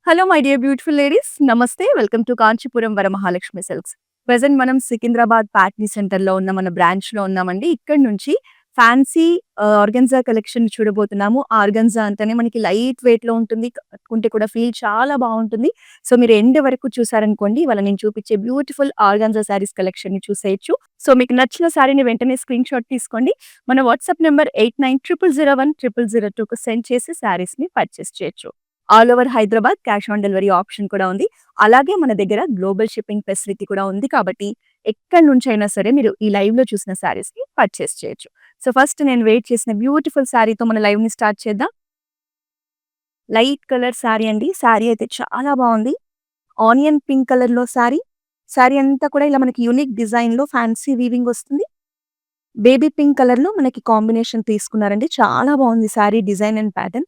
Hello my dear beautiful ladies. నమస్తే. Welcome to Kanchipuram Varamahalakshmi silks. Present మనం సికింద్రాబాద్ ప్యాట్నీ సెంటర్‌లో ఉన్న మన బ్రాంచ్‌లో ఉన్నామండి. ఇక్కడి నుంచి ఫ్యాన్సీ ఆర్గన్జా కలెక్షన్ చూడబోతున్నాము. ఆర్గన్జా అంటేనే మనకి లైట్ వెయిట్‌లో ఉంటుంది. కట్టుకుంటే కూడా ఫీల్ చాలా బావుంటుంది. సో, మీరు ఎండ్ వరకు చూసారనుకోండి, ఇవాళ నేను చూపించే బ్యూటిఫుల్ ఆర్గాన్జా శారీస్ కలెక్షన్‌ని చూసేయొచ్చు. సో, మీకు నచ్చిన శారీని వెంటనే స్క్రీన్‌షాట్ తీసుకోండి. మన వాట్సాప్ నంబర్ 8900010002కి సెండ్ చేసి శారీస్‌ని పర్చేస్ చేయొచ్చు. All over Hyderabad cash on delivery option కూడా ఉంది. అలాగే మన దగ్గర గ్లోబల్ షిప్పింగ్ ఫెసిలిటీ కూడా ఉంది కాబట్టి ఎక్కడి నుంచైనా సరే మీరు ఈ లైవ్‌లో చూసిన శారీస్‌ని పర్చేస్ చేయొచ్చు. సో, ఫస్ట్ నేను వెయిట్ చేసిన బ్యూటిఫుల్ శారీతో మన లైవ్‌ని స్టార్ట్ చేద్దాం. లైట్ కలర్ శారీ అండి. శారీ అయితే చాలా బావుంది. ఆనియన్ పింక్ కలర్‌లో శారీ. శారీ అంతా కూడా ఇలా మనకి యూనిక్ డిజైన్‌లో ఫ్యాన్సీ వీవింగ్ వస్తుంది. బేబీ పింక్ కలర్‌లో మనకి కాంబినేషన్ తీసుకున్నారండి. చాలా బావుంది శారీ డిజైన్ అండ్ ప్యాటర్న్.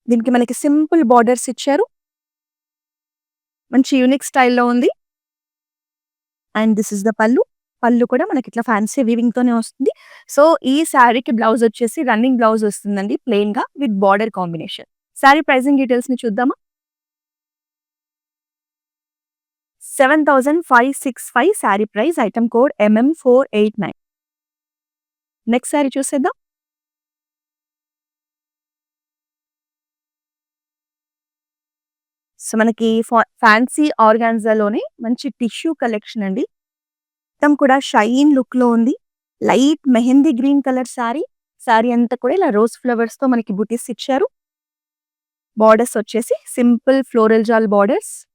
దీనికి మనకి సింపుల్ బోర్డర్స్ ఇచ్చారు. మంచి యూనిక్ స్టైల్‌లో ఉంది. అండ్ థిస్ ఇస్ ద పల్లు. పల్లు కూడా మనకిట్లా ఫ్యాన్సీ వీవింగ్‌తోనే వస్తుంది. సో, ఈ శారీకి బ్లౌజ్ వచ్చేసి రన్నింగ్ బ్లౌజ్ వస్తుందండి ప్లెయిన్‌గా with border combination. Sari pricing డీటెయిల్స్‌ని చూద్దామా? 7,565 saree price. Item code MM489. Next saree చూసేద్దాం. సో, మనకి ఫ్యాన్సీ ఆర్గాన్జాలోనే మంచి టిష్యూ కలెక్షన్ అండి. మొత్తం కూడా షైన్ లుక్‌లో ఉంది. Light mehndi green colour saree. Saree అంతా కూడా ఇలా రోజ్ ఫ్లవర్స్‌తో మనకి బుటీస్ ఇచ్చారు. బోర్డర్స్ వచ్చేసి simple floral jaal borders.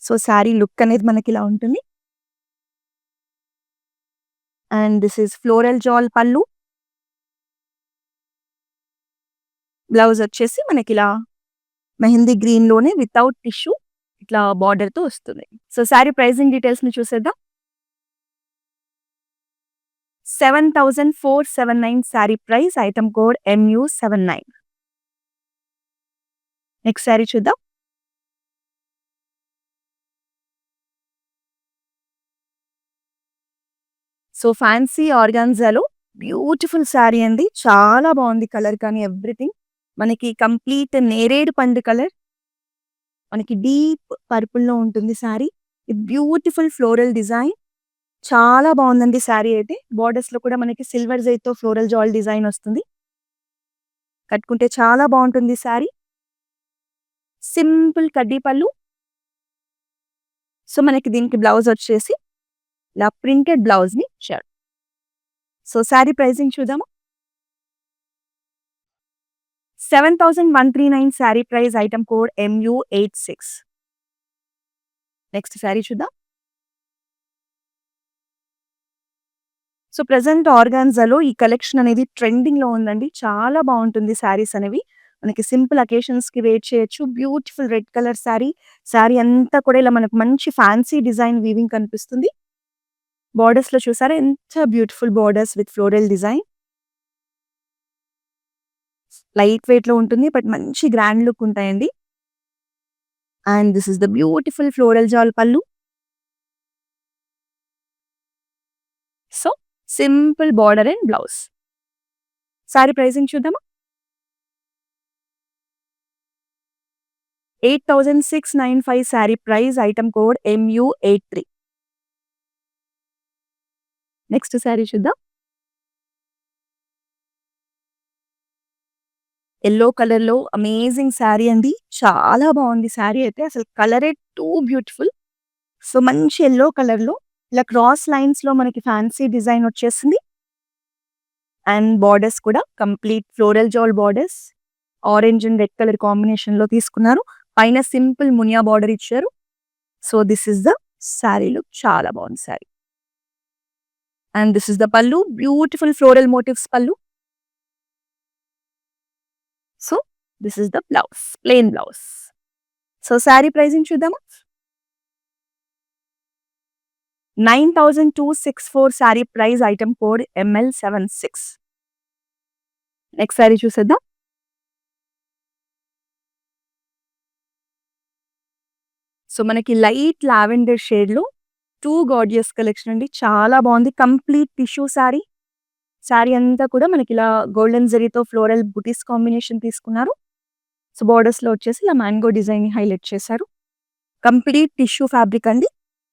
So, saree look అనేది మనకిలా ఉంటుంది. And this is floral jaal pallu. Blouse వచ్చేసి మనకిలా మెహందీ గ్రీన్‌లోనే వితౌట్ టిష్యూ ఇట్లా బోర్డర్‌తో వస్తుంది. సో, శారీ ప్రైజింగ్ డీటెయిల్స్‌ని చూసేద్దాం. 7,479 sari price. Item code MU79. Next sari చూద్దాం. సో, ఫ్యాన్సీ ఆర్గాన్జాలో బ్యూటిఫుల్ శారీ అండి. చాలా బావుంది కలర్ కానీ ఎవ్రీథింగ్. మనకి కంప్లీట్ నేరేడు పండు కలర్. మనకి డీప్ పర్పుల్‌లో ఉంటుంది శారీ. Beautiful floral design. చాలా బావుందండి శారీ అయితే. బోర్డర్స్‌లో కూడా మనకి సిల్వర్ జరీతో ఫ్లోరల్ జాల్ డిజైన్ వస్తుంది. కట్టుకుంటే చాలా బావుంటుంది శారీ. సింపుల్ కడ్డీ పల్లు. సో, మనకి దీనికి బ్లౌజ్ వచ్చేసి ఇలా ప్రింటెడ్ బ్లౌజ్‌ని ఇచ్చారు. సో, శారీ ప్రైజింగ్ చూద్దామా? 7,139 saree price. Item code MU86. Next sari చూద్దాం. సో, ప్రెజెంట్ ఆర్గాన్జాలో ఈ కలెక్షన్ అనేది ట్రెండింగ్‌లో ఉందండి. చాలా బావుంటుంది శారీస్ అనేవి. మనకి సింపుల్ అకేషన్స్‌కి వేర్ చేయొచ్చు. Beautiful red colour saree. Saree అంతా కూడా ఇలా మనకు మంచి ఫ్యాన్సీ డిజైన్ వీవింగ్ కనిపిస్తుంది. బోర్డర్స్‌లో చూసారా ఎంత beautiful borders with floral design. Light వెయిట్‌లో ఉంటుంది. బట్ మంచి గ్రాండ్ లుక్ ఉంటాయండి. And this is the beautiful floral jaal pallu. So, simple border and blouse. Saree pricing చూద్దామా? 8,695 saree price. Item code MU83. Next sari చూద్దాం. యెల్లో కలర్‌లో అమేజింగ్ శారీ అండి. చాలా బావుంది శారీ అయితే. అసలు కలరే టూ బ్యూటిఫుల్. సో, మంచి యెల్లో కలర్‌లో ఇలా క్రాస్ లైన్స్‌లో మనకి ఫ్యాన్సీ డిజైన్ వచ్చేసింది. అండ్ బోర్డర్స్ కూడా complete floral jaal borders. Orange and red colour కాంబినేషన్‌లో తీసుకున్నారు. పైన సింపుల్ మునియా బోర్డర్ ఇచ్చారు. So, this is the saree look. చాలా బావుంది saree. And this is the pallu. Beautiful floral motives pallu. So, this is the blouse. Plain blouse. So, saree pricing చూద్దామా? 9,264 saree price. Item code ML76. Next saree చూసేద్దాం. So, మనకి లైట్ లావెండర్ షేడ్‌లో too gorgeous collection అండి. చాలా బావుంది. Complete tissue saree. Saree అంతా కూడా మనకిలా గోల్డెన్ జరీతో ఫ్లోరల్ బుటీస్ కాంబినేషన్ తీసుకున్నారు. సో, బోర్డర్స్‌లో వచ్చేసి ఇలా మ్యాంగో డిజైన్‌ని హైలైట్ చేశారు. కంప్లీట్ టిష్యూ ఫ్యాబ్రిక్ అండి.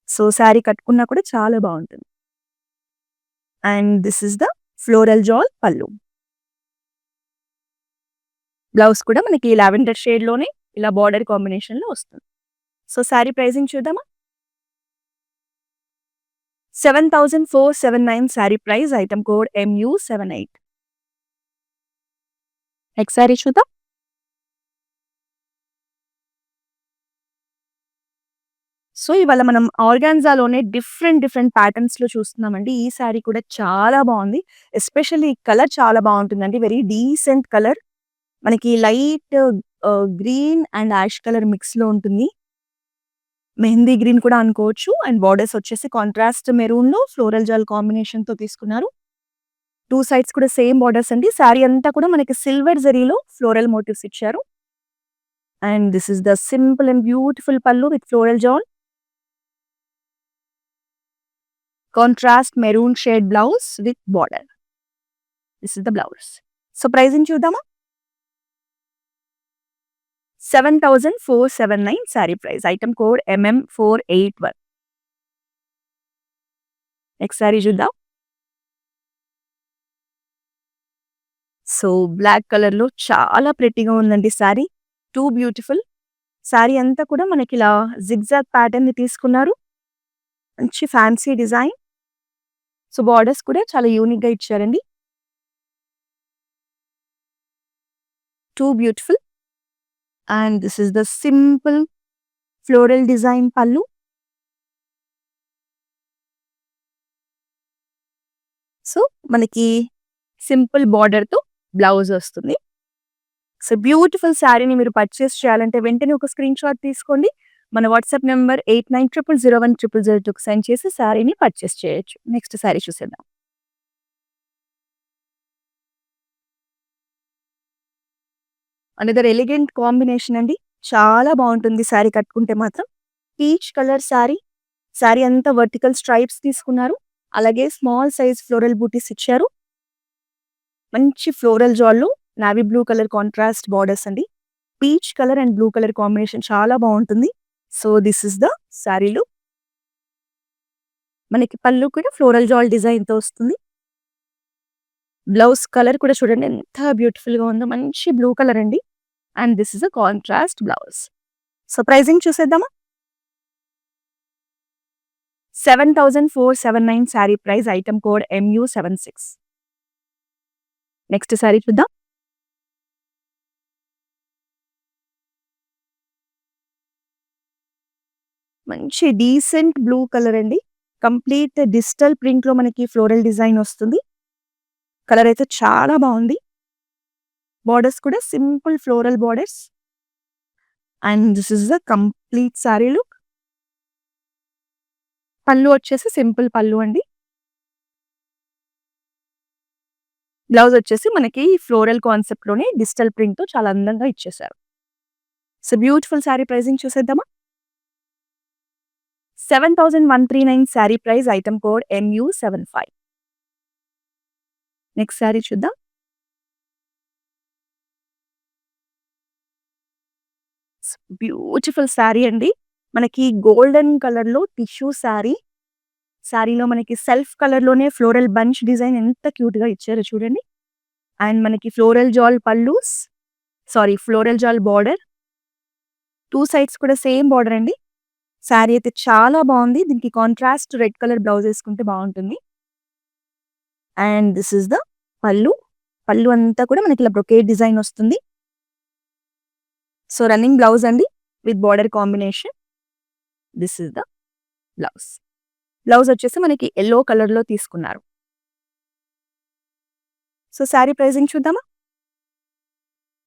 సో, శారీ కట్టుకున్నా కూడా చాలా బావుంటుంది. And this is the floral jaal pallu. Blouse కూడా మనకి లావెండర్ షేడ్‌లోనే ఇలా బోర్డర్ కాంబినేషన్‌లో వస్తుంది. సో, శారీ ప్రైజింగ్ చూద్దామా? 7,479 sari price. Item code MU78. Next sari చూద్దాం. సో, ఇవాళ మనం ఆర్గాన్జాలోనే డిఫరెంట్ ప్యాటర్న్స్‌లో చూస్తున్నామండి. ఈ శారీ కూడా చాలా బావుంది. ఎస్పెషల్లీ కలర్ చాలా బావుంటుందండి. Very decent colour. మనకి light green and ash colour మిక్స్‌లో ఉంటుంది. మెహందీ గ్రీన్ కూడా అనుకోవచ్చు. అండ్ బోర్డర్స్ వచ్చేసి కాంట్రాస్ట్ మెరూన్‌లో ఫ్లోరల్ జాల్ కాంబినేషన్‌తో తీసుకున్నారు. 2 సైడ్స్ కూడా సేమ్ బోర్డర్స్ అండి. శారీ అంతా కూడా మనకి సిల్వర్ జరీలో ఫ్లోరల్ మోటివ్స్ ఇచ్చారు. And this is the simple and beautiful pallu with floral jaal. Contrast maroon shade blouse with border. This is the blouse. So, pricing చూద్దామా? 7,479 sari price. Item code MM481. Next sari చూద్దాం. So, black కలర్‌లో చాలా ప్రెట్టీగా ఉందండి sari. Two beautiful. Sari అంతా కూడా మనకిలా zigzag ప్యాటర్న్‌ని తీసుకున్నారు. మంచి fancy design. So, borders కూడా చాలా యూనిక్‌గా ఇచ్చారండి. Two beautiful. And this is the simple floral design పల్లు. సో, మనకి సింపుల్ బోర్డర్‌తో బ్లౌజ్ వస్తుంది. సో, బ్యూటిఫుల్ శారీని మీరు పర్చేస్ చేయాలంటే వెంటనే ఒక స్క్రీన్ షాట్ తీసుకోండి. మన వాట్సాప్ నంబర్ 8900010002కి సెండ్ చేసి శారీని పర్చేస్ చేయొచ్చు. నెక్స్ట్ శారీ చూసేద్దాం. అనదర్ ఎలిగెంట్ కాంబినేషన్ అండి. చాలా బావుంటుంది శారీ కట్టుకుంటే మాత్రం. Peach colour saree. శారీ అంతా వర్టికల్ స్ట్రైప్స్ తీసుకున్నారు. అలాగే స్మాల్ సైజ్ ఫ్లోరల్ బూటీస్ ఇచ్చారు. మంచి ఫ్లోరల్ జాల్‌లో navy blue colour contrast borders అండి. Peach colour and blue colour combination చాలా బావుంటుంది. So, this is the saree look. మనకి పళ్ళు కూడా ఫ్లోరల్ జాల్ డిజైన్‌తో వస్తుంది. బ్లౌజ్ కలర్ కూడా చూడండి ఎంత బ్యూటిఫుల్‌గా ఉందో. మంచి బ్లూ కలర్ అండి. And this is a contrast blouse. So, pricing చూసేద్దామా? 7,479 sari price. Item code MU76. Next sari చూద్దాం. మంచి డీసెంట్ బ్లూ కలర్ అండి. కంప్లీట్ డిజిటల్ ప్రింట్‌లో మనకి ఫ్లోరల్ డిజైన్ వస్తుంది. కలర్ అయితే చాలా బావుంది. బోర్డర్స్ కూడా simple floral borders. And this is the complete sari look. పళ్ళు వచ్చేసి సింపుల్ పళ్ళు అండి. బ్లౌజ్ వచ్చేసి మనకి ఫ్లోరల్ కాన్సెప్ట్‌లోనే డిజిటల్ ప్రింట్‌తో చాలా అందంగా ఇచ్చేశారు. సో, బ్యూటిఫుల్ శారీ ప్రైజింగ్ చూసేద్దామా? 7,139 saree price. Item code MU75. Next sari చూద్దాం. బ్యూటిఫుల్ శారీ అండి. మనకి గోల్డెన్ కలర్‌లో టిష్యూ శారీ. శారీలో మనకి సెల్ఫ్ కలర్‌లోనే ఫ్లోరల్ బంచ్ డిజైన్ ఎంత క్యూట్‌గా ఇచ్చారో చూడండి. అండ్ మనకి floral jaal pallus floral jaal border. 2 sides కూడా సేమ్ బోర్డర్ అండి. శారీ అయితే చాలా బావుంది. దీనికి కాంట్రాస్ట్ రెడ్ కలర్ బ్లౌజ్ ఏసుకుంటే బావుంటుంది. అండ్ దిస్ ఇస్ ద పల్లు. పల్లు అంతా కూడా మనకి ఇలా బ్రొకేడ్ డిజైన్ వస్తుంది. సో, రన్నింగ్ బ్లౌజ్ అండి with border combination. This is the blouse. Blouse వచ్చేసి మనకి యెల్లో కలర్‌లో తీసుకున్నారు. సో, శారీ ప్రైజింగ్ చూద్దామా?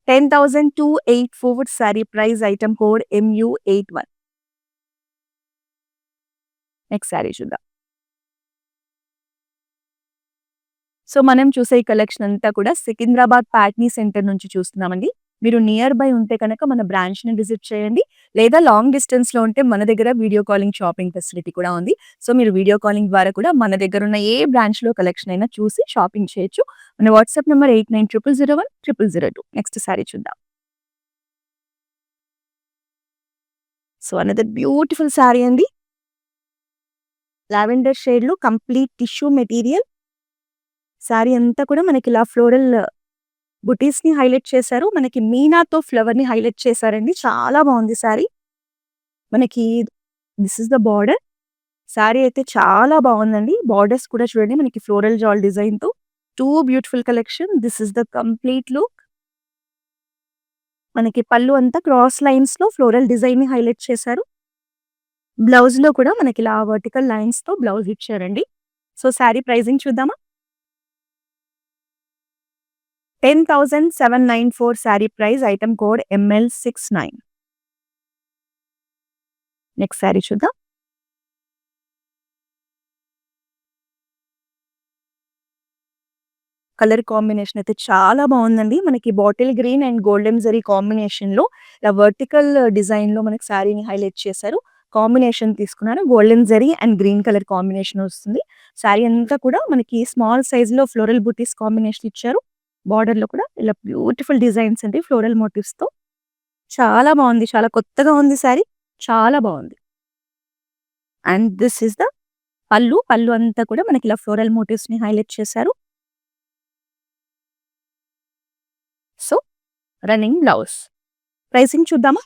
10,284 saree price. Item code MU81. Next sari చూద్దాం. సో, మనం చూసే ఈ కలెక్షన్ అంతా కూడా సికింద్రాబాద్ ప్యాట్నీ సెంటర్ నుంచి చూస్తున్నామండి. మీరు నియర్ బై ఉంటే కనుక మన బ్రాంచ్‌ని విజిట్ చేయండి. లేదా లాంగ్ డిస్టెన్స్‌లో ఉంటే మన దగ్గర వీడియో కాలింగ్ షాపింగ్ ఫెసిలిటీ కూడా ఉంది. సో, మీరు వీడియో కాలింగ్ ద్వారా కూడా మన దగ్గరున్న ఏ బ్రాంచ్‌లో కలెక్షన్ అయినా చూసి షాపింగ్ చేయొచ్చు. మన వాట్సాప్ నంబర్ 8900010002. నెక్స్ట్ శారీ చూద్దాం. సో, అనదర్ బ్యూటిఫుల్ శారీ అండి. లావెండర్ షేడ్‌లో కంప్లీట్ టిష్యూ మెటీరియల్. శారీ అంతా కూడా మనకిలా ఫ్లోరల్ బుటీస్‌ని హైలైట్ చేశారు. మనకి మీనాతో ఫ్లవర్‌ని హైలైట్ చేశారండి. చాలా బావుంది శారీ. మనకి this is the border. Sari అయితే చాలా బావుందండి. బోర్డర్స్ కూడా చూడండి మనకి ఫ్లోరల్ జాల్ డిజైన్‌తో. Two beautiful collection. This is the complete look. మనకి పళ్ళు అంతా క్రాస్ లైన్స్‌లో ఫ్లోరల్ డిజైన్‌ని హైలైట్ చేశారు. బ్లౌజ్‌లో కూడా మనకిలా వర్టికల్ లైన్స్‌తో బ్లౌజ్ ఇచ్చారండి. సో, శారీ ప్రైజింగ్ చూద్దామా? 10,794 sari price. Item code ML69. Next sari చూద్దాం. కలర్ కాంబినేషన్ అయితే చాలా బావుందండి. మనకి bottle green and golden zari కాంబినేషన్‌లో ఇలా వర్టికల్ డిజైన్‌లో మనకి శారీని హైలైట్ చేశారు. కాంబినేషన్ తీసుకున్నారు. Golden zari and green colour combination వస్తుంది. శారీ అంతా కూడా మనకి స్మాల్ సైజ్‌లో ఫ్లోరల్ బూటీస్ కాంబినేషన్ ఇచ్చారు. బార్డర్‌లో కూడా ఇలా బ్యూటిఫుల్ డిజైన్స్ అండి ఫ్లోరల్ మోటివ్స్‌తో. చాలా బావుంది. చాలా కొత్తగా ఉంది శారీ. చాలా బావుంది. అండ్ దిస్ ఈస్ ద పళ్ళు. పళ్ళు అంతా కూడా మనకి ఇలా ఫ్లోరల్ మోటివ్స్‌ని హైలైట్ చేశారు. So, running blouse. ప్రైసింగ్ చూద్దామా?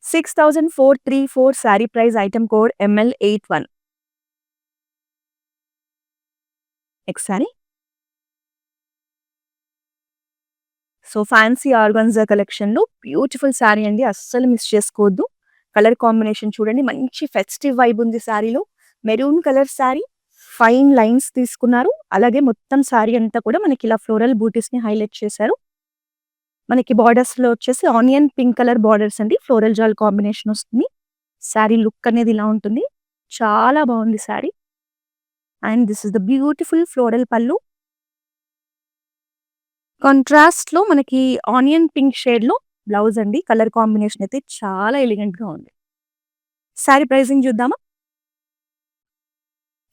6,434 sari price. Item code ML81. Next sari. So, fancy organza కలెక్షన్‌లో బ్యూటిఫుల్ శారీ అండి. అస్సలు మిస్ చేసుకోవద్దు. కలర్ కాంబినేషన్ చూడండి. మంచి ఫెస్టివ్ వైబ్ ఉంది శారీలో. Maroon colour sari. Fine lines తీసుకున్నారు. అలాగే మొత్తం శారీ అంతా కూడా మనకి ఇలా ఫ్లోరల్ బూటీస్‌ని హైలైట్ చేశారు. మనకి బార్డర్స్‌లో వచ్చేసి ఆనియన్ పింక్ కలర్ బార్డర్స్ అండి. ఫ్లోరల్ జాల్ కాంబినేషన్ వస్తుంది. శారీ లుక్ అనేది ఇలా ఉంటుంది. చాలా బావుంది saree. And this is the beautiful floral pallu. కాంట్రాస్ట్‌లో మనకి ఆనియన్ పింక్ షేడ్‌లో బ్లౌజ్ అండి. కలర్ కాంబినేషన్ అయితే చాలా ఎలిగెంట్‌గా ఉంది. శారీ ప్రైజింగ్ చూద్దామా?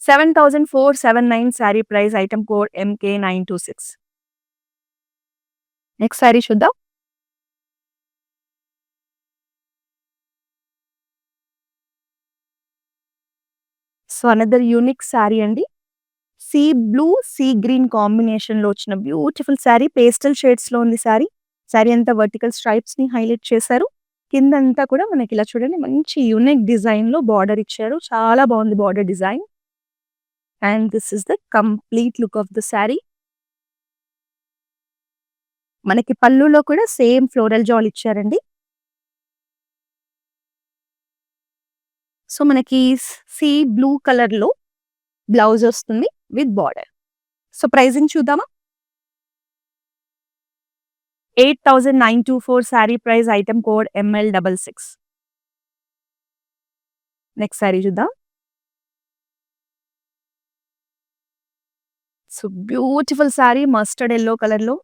7,479 sari price. Item code MK926. Next sari చూద్దాం. సో, అనదర్ యూనిక్ శారీ అండి. సీ బ్లూ, సీ గ్రీన్ కాంబినేషన్‌లో వచ్చిన బ్యూటిఫుల్ శారీ. పేస్టల్ షేడ్స్‌లో ఉంది శారీ. శారీ అంతా వర్టికల్ స్ట్రైప్స్‌ని హైలైట్ చేశారు. కిందంతా కూడా మనకి ఇలా చూడండి మంచి యూనిక్ డిజైన్‌లో బార్డర్ ఇచ్చారు. చాలా బావుంది border design. And this is the complete look of the saree. మనకి పళ్ళులో కూడా సేమ్ ఫ్లోరల్ జాల్ ఇచ్చారండి. సో, మనకి సీ బ్లూ కలర్‌లో బ్లౌజ్ వస్తుంది విత్ బార్డర్. సో, ప్రైజింగ్ చూద్దామా? 8,924 sari price. Item code ML66. Next sari చూద్దాం. So, beautiful saree mustard yellow కలర్‌లో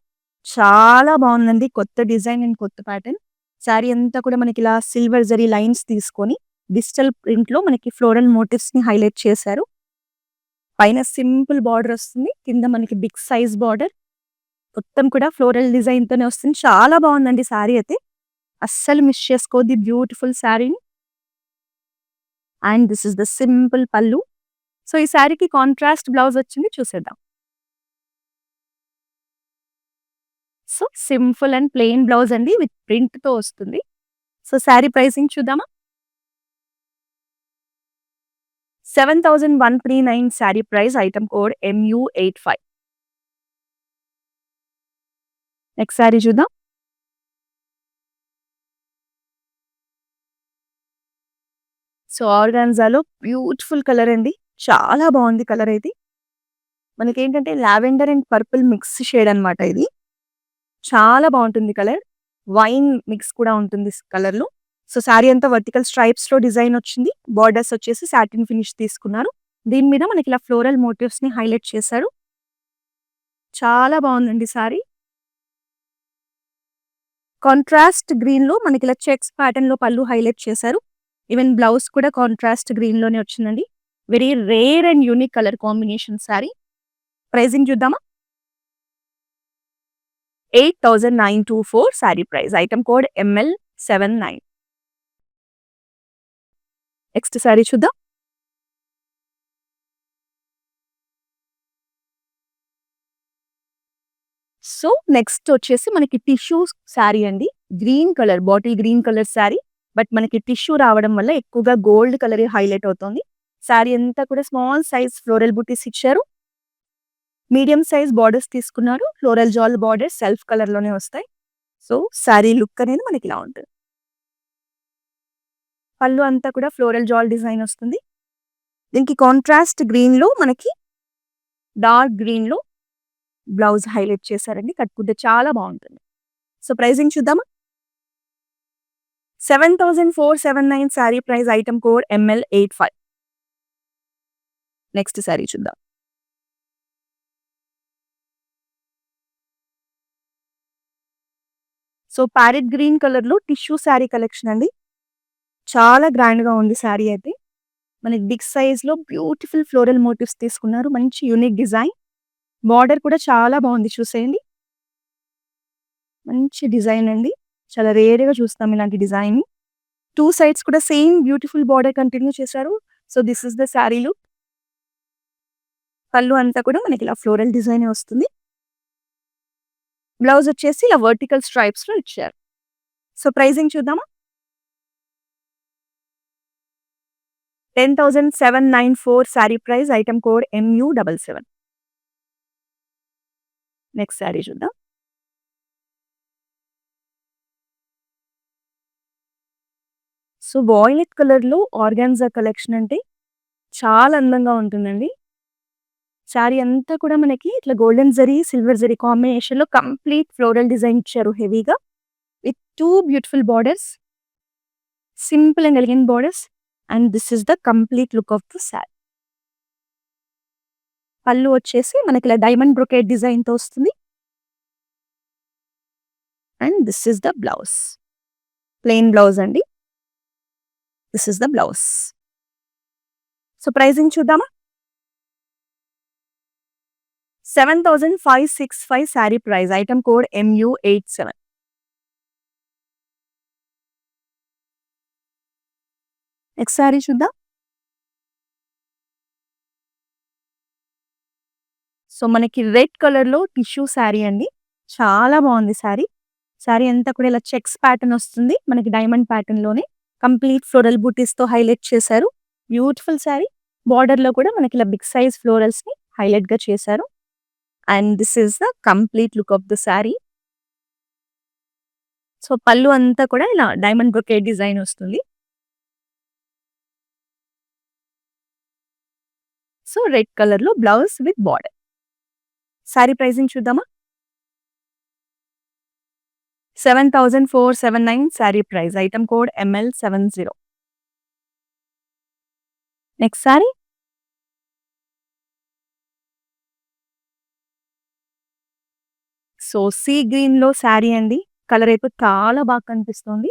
చాలా బావుందండి. కొత్త డిజైన్ అండ్ కొత్త ప్యాటర్న్. శారీ అంతా కూడా మనకిలా సిల్వర్ జరీ లైన్స్ తీసుకొని డిజిటల్ ప్రింట్‌లో మనకి ఫ్లోరల్ మోటివ్స్‌ని హైలైట్ చేశారు. పైన సింపుల్ బార్డర్ వస్తుంది. కింద మనకి బిగ్ సైజ్ బార్డర్. మొత్తం కూడా ఫ్లోరల్ డిజైన్‌తోనే వస్తుంది. చాలా బావుందండి శారీ అయితే. అస్సలు మిస్ చేసుకోవద్దు ఈ బ్యూటిఫుల్ శారీని. And this is the simple పల్లు. సో, ఈ శారీకి కాంట్రాస్ట్ బ్లౌజ్ వచ్చింది చూసేద్దాం. So, simple and plain blouse అండి విత్ ప్రింట్‌తో వస్తుంది. సో, శారీ ప్రైసింగ్ చూద్దామా? 7,139 saree price. Item code MU85. Next sari చూద్దాం. సో, ఆర్గాన్జాలో బ్యూటిఫుల్ కలర్ అండి. చాలా బావుంది కలర్ అయితే. మనకేంటంటే lavender and purple mix shade అనమాట ఇది. చాలా బావుంటుంది కలర్. వైన్ మిక్స్ కూడా ఉంటుంది కలర్‌లో. సో, శారీ అంతా వర్టికల్ స్ట్రైప్స్‌లో డిజైన్ వచ్చింది. బోర్డర్స్ వచ్చేసి సాటిన్ ఫినిష్ తీసుకున్నారు. దీని మీద మనకిలా ఫ్లోరల్ మోటివ్స్‌ని హైలైట్ చేశారు. చాలా బావుందండి శారీ. కాంట్రాస్ట్ గ్రీన్‌లో మనకిలా చెక్స్ ప్యాటర్న్‌లో పళ్ళు హైలైట్ చేశారు. ఈవెన్ బ్లౌజ్ కూడా కాంట్రాస్ట్ గ్రీన్‌లోనే వచ్చిందండి. Very rare and unique colour combination sari. Pricing చూద్దామా? 8,924 sari price. Item code ML79. Next sari చూద్దాం. సో, నెక్స్ట్ వచ్చేసి మనకి టిష్యూ శారీ అండి. Green colour, bottle green colour sari. But మనకి టిష్యూ రావడం వల్ల ఎక్కువగా గోల్డ్ కలరే హైలైట్ అవుతోంది. శారీ అంతా కూడా స్మాల్ సైజ్ ఫ్లోరల్ బూటీస్ ఇచ్చారు. మీడియం సైజ్ బార్డర్స్ తీసుకున్నారు. ఫ్లోరల్ జాల్ బార్డర్స్ సెల్ఫ్ కలర్‌లోనే వస్తాయి. సో, శారీ లుక్ అనేది మనకి ఇలా ఉంటుంది. పళ్ళు అంతా కూడా ఫ్లోరల్ జాల్ డిజైన్ వస్తుంది. దీనికి కాంట్రాస్ట్ గ్రీన్‌లో మనకి డార్క్ గ్రీన్‌లో బ్లౌజ్ హైలైట్ చేశారండి. కట్టుకుంటే చాలా బావుంటుంది. సో, ప్రైజింగ్ చూద్దామా? 7,479 sari price. Item code ML85. Next sari చూద్దాం. సో, ప్యారెట్ గ్రీన్ కలర్‌లో టిష్యూ శారీ కలెక్షన్ అండి. చాలా గ్రాండ్‌గా ఉంది శారీ అయితే. మనకి బిగ్ సైజ్‌లో బ్యూటిఫుల్ ఫ్లోరల్ మోటివ్స్ తీసుకున్నారు. మంచి యూనిక్ డిజైన్. బార్డర్ కూడా చాలా బావుంది చూసేయండి. మంచి డిజైన్ అండి. చాలా రేర్‌గా చూస్తాం ఇలాంటి డిజైన్‌ని. 2 సైడ్స్ కూడా సేమ్ బ్యూటిఫుల్ బార్డర్ కంటిన్యూ చేశారు. So, this is the saree look. పళ్ళు అంతా కూడా మనకి ఇలా ఫ్లోరల్ డిజైనే వస్తుంది. బ్లౌజ్ వచ్చేసి ఇలా వర్టికల్ స్ట్రైప్స్‌లో ఇచ్చారు. సో, ప్రైజింగ్ చూద్దామా? 10,794 sari price. Item code MU77. Next sari చూద్దాం. సో, వాయిలెట్ కలర్‌లో ఆర్గాన్జా కలెక్షన్ అంటే చాలా అందంగా ఉంటుందండి. శారీ అంతా కూడా మనకి ఇట్లా గోల్డెన్ జరీ, సిల్వర్ జరీ కాంబినేషన్‌లో కంప్లీట్ ఫ్లోరల్ డిజైన్ ఇచ్చారు హెవీగా. With 2 beautiful borders. Simple and elegant borders. And this is the complete look of the saree. పళ్ళు వచ్చేసి మనకి ఇలా డైమండ్ బ్రొకేట్ డిజైన్‌తో వస్తుంది. And this is the blouse. Plain blouse అండి. This is the blouse. So, pricing చూద్దామా? 7,565 saree price. Item code MU87. Next sari చూద్దాం. So, మనకి రెడ్ కలర్‌లో టిష్యూ శారీ అండి. చాలా బావుంది శారీ. శారీ అంతా కూడా ఇలా చెక్స్ ప్యాటర్న్ వస్తుంది. మనకి డైమండ్ ప్యాటర్న్‌లోనే కంప్లీట్ ఫ్లోరల్ బూటీస్‌తో హైలైట్ చేశారు. బ్యూటిఫుల్ శారీ. బార్డర్‌లో కూడా మనకి ఇలా బిగ్ సైజ్ ఫ్లోరల్స్‌ని హైలైట్‌గా చేశారు. And this is the complete look of the sari. So, పళ్ళు అంతా కూడా ఇలా డైమండ్ బ్రొకేట్ డిజైన్ వస్తుంది. సో, రెడ్ కలర్‌లో blouse with border. Sari pricing చూద్దామా? 7,479 sari price. Item code ML70. Next sari. So, sea గ్రీన్‌లో శారీ అండి. కలర్ అయితే చాలా బాగా కనిపిస్తోంది.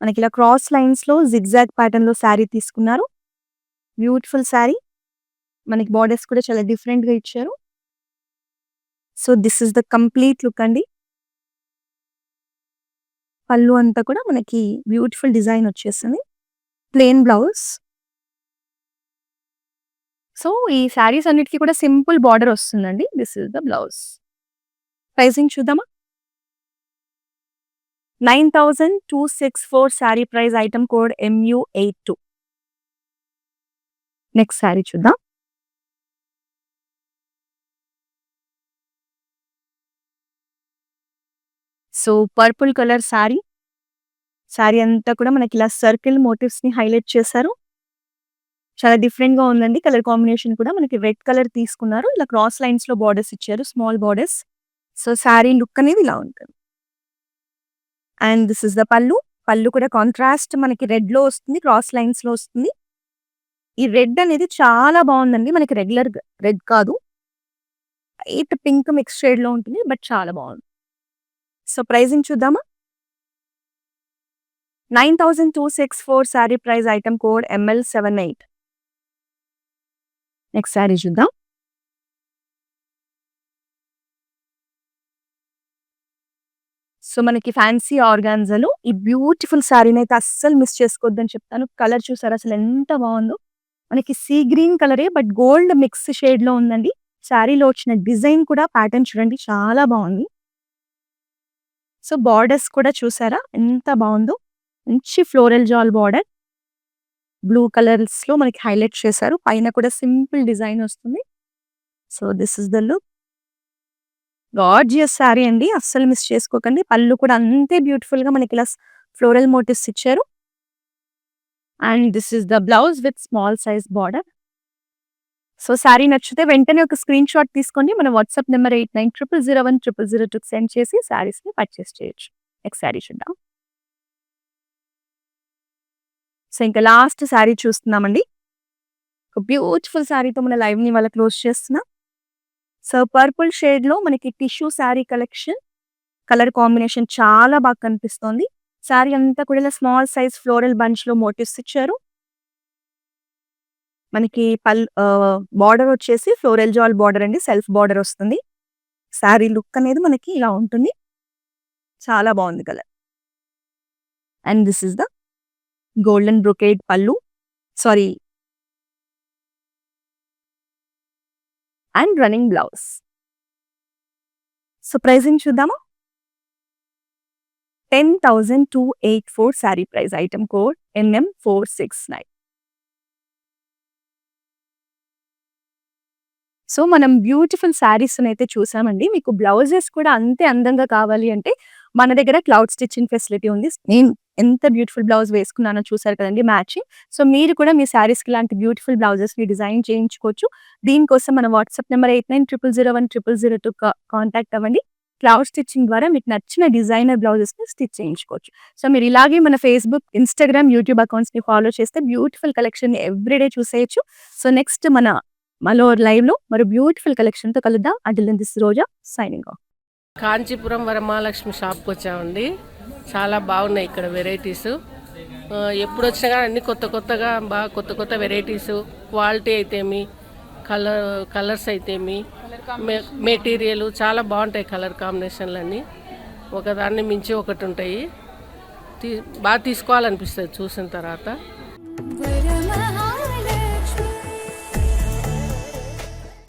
మనకి ఇలా క్రాస్ లైన్స్‌లో జిగ్‌జాగ్ ప్యాటర్న్‌లో శారీ తీసుకున్నారు. బ్యూటిఫుల్ శారీ. మనకి బార్డర్స్ కూడా చాలా డిఫరెంట్‌గా ఇచ్చారు. So, this is the complete look అండి. పళ్ళు అంతా కూడా మనకి బ్యూటిఫుల్ డిజైన్ వచ్చేసింది. Plain blouse. సో, ఈ శారీస్ అన్నిటికి కూడా సింపుల్ బార్డర్ వస్తుందండి. This is the blouse. Pricing చూద్దామా? 9,264 saree price. Item code MU82. Next sari చూద్దాం. So, purple colour saree. Saree అంతా కూడా మనకి ఇలా సర్కిల్ మోటివ్స్‌ని హైలైట్ చేశారు. చాలా డిఫరెంట్‌గా ఉందండి. కలర్ కాంబినేషన్ కూడా మనకి రెడ్ కలర్ తీసుకున్నారు. ఇలా క్రాస్ లైన్స్‌లో బార్డర్స్ ఇచ్చారు. Small borders. So, saree look అనేది ఇలా ఉంటుంది. అండ్ దిస్ ఈస్ ద పళ్ళు. పళ్ళు కూడా కాంట్రాస్ట్ మనకి రెడ్‌లో వస్తుంది. క్రాస్ లైన్స్‌లో వస్తుంది. ఈ రెడ్ అనేది చాలా బావుందండి. మనకి రెగ్యులర్ రెడ్ కాదు. లైట్ పింక్ మిక్స్ షేడ్‌లో ఉంటుంది. బట్ చాలా బావుంది. సో, ప్రైజింగ్ చూద్దామా? 9,264 saree price. Item code ML78. Next sari చూద్దాం. సో, మనకి ఫ్యాన్సీ ఆర్గాన్జాలో ఈ బ్యూటిఫుల్ శారీనైతే అస్సలు మిస్ చేసుకోవద్దని చెప్తాను. కలర్ చూసారా అసలెంత బావుందో. మనకి సీ గ్రీన్ కలరే బట్ గోల్డ్ మిక్స్ షేడ్‌లో ఉందండి. శారీలో వచ్చిన డిజైన్ కూడా ప్యాటర్న్ చూడండి చాలా బావుంది. సో, బోర్డర్స్ కూడా చూసారా ఎంత బావుందో. మంచి ఫ్లోరల్ జాల్ బోర్డర్. బ్లూ కలర్స్‌లో మనకి హైలైట్ చేశారు. పైన కూడా సింపుల్ డిజైన్ వస్తుంది. So, this is the look. Gorgeous sari అండి. అస్సలు మిస్ చేసుకోకండి. పళ్ళు కూడా అంతే బ్యూటిఫుల్‌గా మనకిలా ఫ్లోరల్ మోటివ్స్ ఇచ్చారు. And this is the blouse with small size border. So, sari నచ్చితే వెంటనే ఒక స్క్రీన్ షాట్ తీసుకోండి. మన వాట్సాప్ నంబర్ 8900010002కి సెండ్ చేసి శారీస్‌ని పర్చేస్ చేయొచ్చు. నెక్స్ట్ శారీ చూద్దాం. సో, ఇంకా లాస్ట్ శారీ చూస్తున్నామండి. ఒక బ్యూటిఫుల్ శారీతో మన లైవ్‌ని ఇవాళ క్లోజ్ చేస్తున్నా. సో, పర్పుల్ షేడ్‌లో మనకి tissue sari collection. Colour combination చాలా బాగా కనిపిస్తోంది. శారీ అంతా కూడా ఇలా స్మాల్ సైజ్ ఫ్లోరల్ బంచ్‌లో మోటివ్స్ ఇచ్చారు. మనకి బోర్డర్ వచ్చేసి ఫ్లోరల్ జాల్ బోర్డర్ అండి. సెల్ఫ్ బోర్డర్ వస్తుంది. శారీ లుక్ అనేది మనకి ఇలా ఉంటుంది. చాలా బావుంది colour. And this is the golden brocade pallu. Saree and running blouse. So, pricing చూద్దామా? 10,284 saree price. Item code NM469. So, మనం బ్యూటిఫుల్ శారీస్‌నైతే చూసామండి. మీకు బ్లౌజెస్ కూడా అంతే అందంగా కావాలి అంటే మన దగ్గర క్లౌడ్ స్టిచ్చింగ్ ఫెసిలిటీ ఉంది. నేను ఎంత బ్యూటిఫుల్ బ్లౌజ్ వేసుకున్నానో చూసారు కదండీ మ్యాచింగ్. సో, మీరు కూడా మీ శారీస్‌కి ఇలాంటి బ్యూటిఫుల్ బ్లౌజెస్‌ని డిజైన్ చేయించుకోవచ్చు. దీనికోసం మన వాట్సాప్ నంబర్ 8900010002 కాంటాక్ట్ అవ్వండి. క్లౌడ్ స్టిచ్చింగ్ ద్వారా మీకు నచ్చిన డిజైనర్ బ్లౌజెస్‌ని స్టిచ్ చేయించుకోవచ్చు. సో, మీరు ఇలాగే మన ఫేస్‌బుక్, ఇన్‌స్టాగ్రామ్, యూట్యూబ్ అకౌంట్స్‌ని ఫాలో చేస్తే బ్యూటిఫుల్ కలెక్షన్‌ని ఎవ్రీడే చూసేయొచ్చు. సో, నెక్స్ట్ మరో లైవ్‌లో మరో బ్యూటిఫుల్ కలెక్షన్‌తో కలుద్దాం. Until then this Roja signing off. Kanchipuram Varamahalakshmi షాప్కి వచ్చామండి. చాలా బాగున్నాయి ఇక్కడ వెరైటీస్. ఎప్పుడు వచ్చినా కానీ అన్ని కొత్తగా బాగా కొత్త వెరైటీస్, క్వాలిటీ అయితేమి, కలర్స్ అయితేమి, మెటీరియల్ చాలా బాగుంటాయి. కలర్ కాంబినేషన్లు అన్నీ ఒకదాన్ని మించి ఒకటి ఉంటాయి. బాగా తీసుకోవాలనిపిస్తుంది చూసిన తర్వాత.